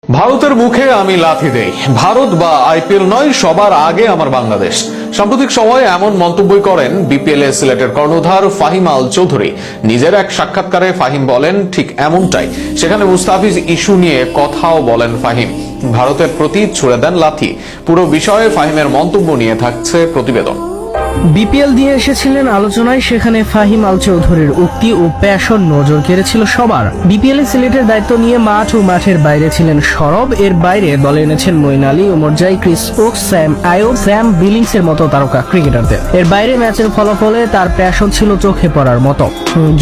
ভারতের মুখে আমি লাথি দেই। ভারত বা আইপিএল নয়, সবার আগে আমার বাংলাদেশ। সাম্প্রতিক সময়ে এমন মন্তব্যই করেন বিপিএল এ সিলেটের কর্ণধার ফাহিম আল চৌধুরী। নিজের এক সাক্ষাৎকারে ফাহিম বলেন ঠিক এমনটাই। সেখানে মুস্তাফিজ ইস্যু নিয়ে কথাও বলেন ফাহিম। ভারতের প্রতি ছুড়ে দেন লাথি। পুরো বিষয়ে ফাহিমের মন্তব্য নিয়ে থাকছে প্রতিবেদন। বিপিএল দিয়ে এসেছিলেন আলোচনায়, সেখানে ফাহিম আল চৌধুরীর উক্তি ও প্যাশন নজর কেড়েছিল সবার। বিপিএল এ সিলেটের দায়িত্ব নিয়ে মাঠ ও মাঠের বাইরে ছিলেন সরব। এর বাইরে দলে এনেছেন মঈন আলী, ওমর জাই, Chris Woakes, Sam Ayub, Sam billings এর মতো তারকা ক্রিকেটারদের। এর বাইরে ম্যাচের ফলাফলে তার প্যাশন ছিল চোখে পড়ার মতো।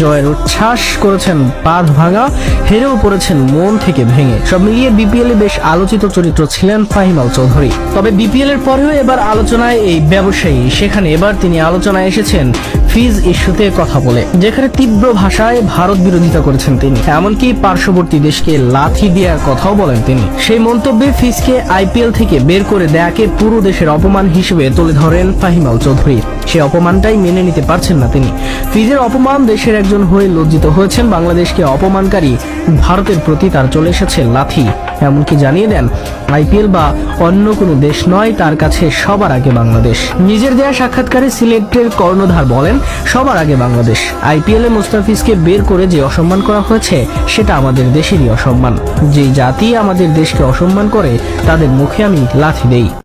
জয়ের উচ্ছ্বাস করেছেন বাঁধ ভাঙা, হেরেও পড়েছেন মন থেকে ভেঙে। সব মিলিয়ে বিপিএল এ বেশ আলোচিত চরিত্র ছিলেন ফাহিম আল চৌধুরী। তবে বিপিএল এর পরেও এবার আলোচনায় এই ব্যবসায়ী। সেখানে এবার তিনি আলোচনায় এসেছেন ফিজ ইস্যুতে কথা বলে, যেখানে তীব্র ভাষায় ভারত বিরোধিতা করেছেন তিনি। এমনকি পার্শ্ববর্তী দেশকে লাথি দেওয়ার কথাও বলেন তিনি। সেই মন্তব্যে ফিজকে আইপিএল থেকে বের করে দেয়াকে পুরো দেশের অপমান হিসেবে তুলে ধরেন ফাহিম আল চৌধুরী। সে অপমানটাই মেনে নিতে পারছেন না তিনি। ফিজের অপমান দেশের একজন হয়ে লজ্জিত হয়েছেন। বাংলাদেশকে অপমানকারী ভারতের প্রতি তার চলে এসেছে লাথি। এমনকি জানিয়ে দেন আইপিএল বা অন্য কোনো দেশ নয়, তার কাছে সবার আগে বাংলাদেশ। নিজের দেয়া সাক্ষাৎকারে সিলেটের কর্ণধার বলেন, সবার আগে বাংলাদেশ। আইপিএল এ মুস্তাফিজকে বের করে যে অসম্মান করা হয়েছে সেটা আমাদের দেশেরই অসম্মান। যেই জাতি আমাদের দেশকে অসম্মান করে তাদের মুখে আমি লাথি দেই।